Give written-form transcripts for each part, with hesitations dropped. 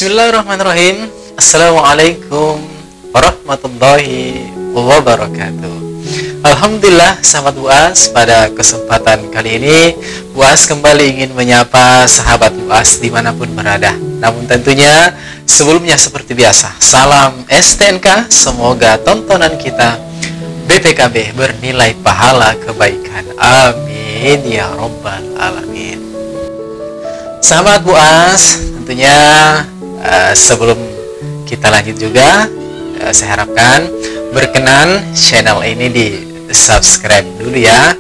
Bismillahirrahmanirrahim. Assalamualaikum warahmatullahi wabarakatuh. Alhamdulillah, sahabat UAS, pada kesempatan kali ini UAS kembali ingin menyapa sahabat UAS dimanapun berada. Namun tentunya sebelumnya seperti biasa, salam STNK, semoga tontonan kita BPKB bernilai pahala kebaikan. Amin ya robbal alamin. Sahabat UAS, tentunya sebelum kita lanjut juga, saya harapkan berkenan channel ini di subscribe dulu ya,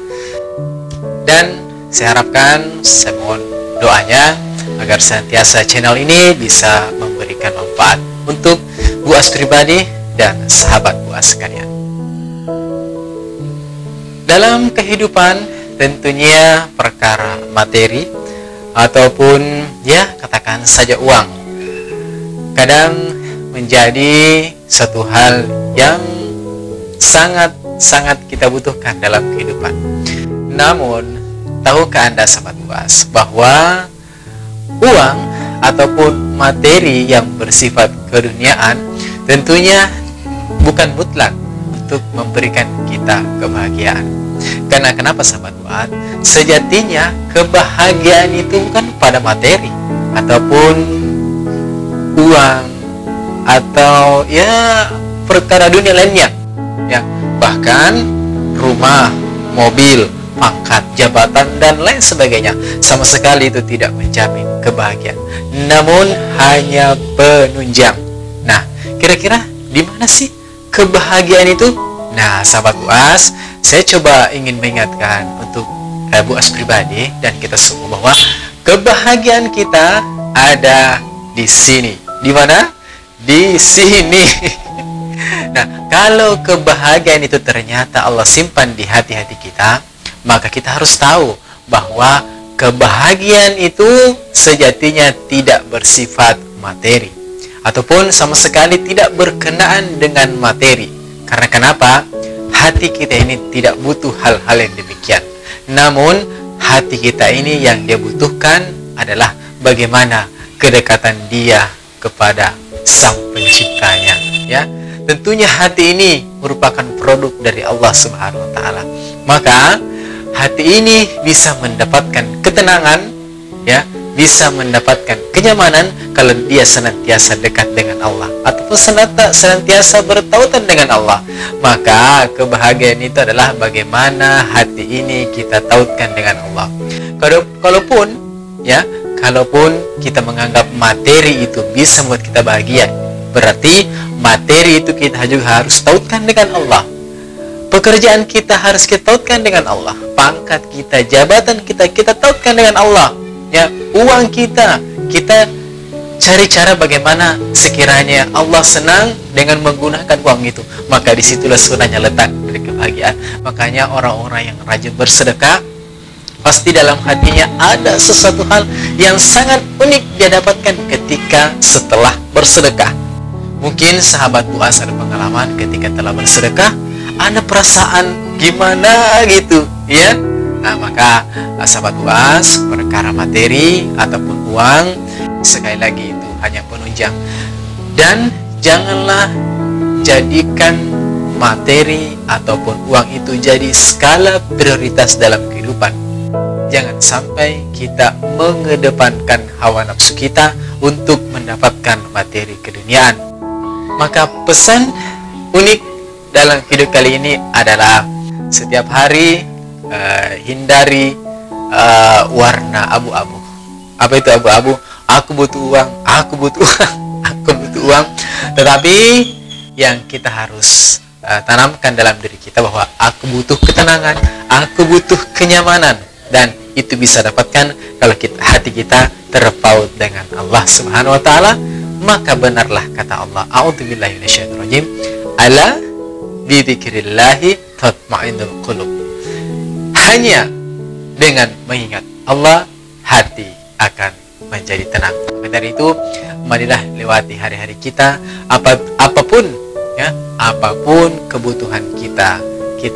dan saya harapkan, saya mohon doanya agar senantiasa channel ini bisa memberikan manfaat untuk UAS pribadi dan sahabat UAS sekalian. Dalam kehidupan tentunya perkara materi ataupun ya katakan saja uang kadang menjadi satu hal yang sangat kita butuhkan dalam kehidupan. Namun, tahukah Anda sahabat UAS bahwa uang ataupun materi yang bersifat keduniaan tentunya bukan mutlak untuk memberikan kita kebahagiaan. Karena kenapa sahabat UAS? Sejatinya kebahagiaan itu bukan pada materi ataupun uang atau ya perkara dunia lainnya ya, bahkan rumah, mobil, pangkat, jabatan dan lain sebagainya sama sekali itu tidak menjamin kebahagiaan, namun hanya penunjang. Nah, kira-kira di mana sih kebahagiaan itu? Nah, sahabat UAS, saya coba ingin mengingatkan untuk UAS pribadi dan kita semua bahwa kebahagiaan kita ada di sini. Di mana? Di sini. Nah, kalau kebahagiaan itu ternyata Allah simpan di hati-hati kita, maka kita harus tahu bahwa kebahagiaan itu sejatinya tidak bersifat materi ataupun sama sekali tidak berkenaan dengan materi. Karena kenapa? Hati kita ini tidak butuh hal-hal yang demikian. Namun, hati kita ini yang dia butuhkan adalah bagaimana kedekatan dia kepada Sang Penciptanya, ya. Tentunya hati ini merupakan produk dari Allah Subhanahu wa taala. Maka hati ini bisa mendapatkan ketenangan, ya, bisa mendapatkan kenyamanan kalau dia senantiasa dekat dengan Allah ataupun senantiasa bertautan dengan Allah. Maka kebahagiaan itu adalah bagaimana hati ini kita tautkan dengan Allah. Kalaupun kita menganggap materi itu bisa membuat kita bahagia, berarti materi itu kita juga harus tautkan dengan Allah. Pekerjaan kita harus kita tautkan dengan Allah. Pangkat kita, jabatan kita tautkan dengan Allah. Ya, uang kita cari cara bagaimana sekiranya Allah senang dengan menggunakan uang itu. Maka disitulah sebenarnya letak dari kebahagiaan. Makanya orang-orang yang rajin bersedekah, pasti dalam hatinya ada sesuatu hal yang sangat unik dia dapatkan ketika setelah bersedekah. Mungkin sahabat UAS ada pengalaman ketika telah bersedekah, ada perasaan gimana gitu, ya. Nah, maka sahabat UAS, perkara materi ataupun uang sekali lagi itu hanya penunjang. Dan janganlah jadikan materi ataupun uang itu jadi skala prioritas dalam kehidupan. Jangan sampai kita mengedepankan hawa nafsu kita untuk mendapatkan materi keduniaan. Maka pesan unik dalam video kali ini adalah setiap hari hindari warna abu-abu. Apa itu abu-abu? Aku butuh uang, aku butuh uang, aku butuh uang. Tetapi yang kita harus tanamkan dalam diri kita bahwa aku butuh ketenangan, aku butuh kenyamanan. Dan itu bisa dapatkan kalau hati kita terpaut dengan Allah Subhanahu wa taala. Maka benarlah kata Allah, a'udzubillahi minasyaitonirrajim, ala bidzikrillahi tatma'innul qulub. Hanya dengan mengingat Allah, hati akan menjadi tenang. Maka dari itu, marilah lewati hari-hari kita, apapun kebutuhan kita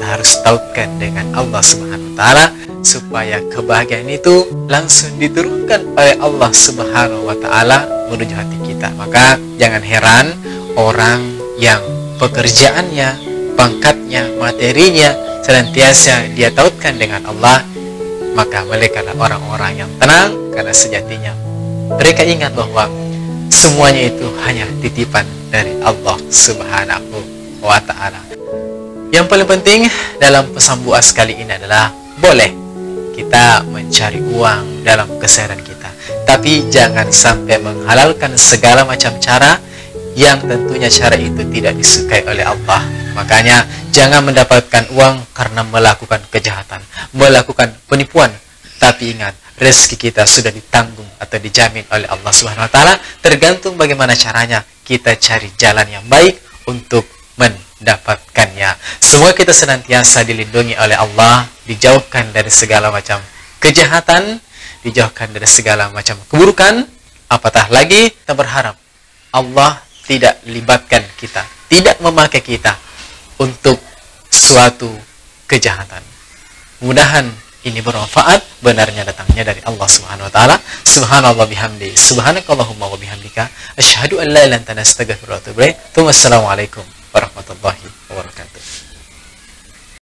harus tautkan dengan Allah Subhanahu wa taala supaya kebahagiaan itu langsung diturunkan oleh Allah Subhanahu wa taala menuju hati kita. kita. Maka jangan heran orang yang pekerjaannya, pangkatnya, materinya senantiasa dia tautkan dengan Allah, maka mereka adalah orang-orang yang tenang, karena sejatinya mereka ingat bahwa semuanya itu hanya titipan dari Allah Subhanahu wa Ta'ala. Yang paling penting dalam pesan buas kali ini adalah boleh kita mencari uang dalam keseharian kita, tapi jangan sampai menghalalkan segala macam cara yang tentunya cara itu tidak disukai oleh Allah. Makanya jangan mendapatkan uang karena melakukan kejahatan, melakukan penipuan. Tapi ingat, rezeki kita sudah ditanggung atau dijamin oleh Allah Subhanahu wa Ta'ala. Tergantung bagaimana caranya, kita cari jalan yang baik untuk mendapatkannya. Semoga kita senantiasa dilindungi oleh Allah, dijauhkan dari segala macam kejahatan, dijauhkan dari segala macam keburukan. Apatah lagi kita berharap Allah tidak libatkan kita, tidak memakai kita untuk suatu kejahatan. Mudahan ini bermanfaat, benarnya datangnya dari Allah Subhanahu wa Ta'ala. Subhanallah bihamdi, subhanakallahumma wa bihamdika, asyhadu an la ilaha illa anta, astaghfiruka wa atubu ilaik. Wassalamualaikum warahmatullahi wabarakatuh.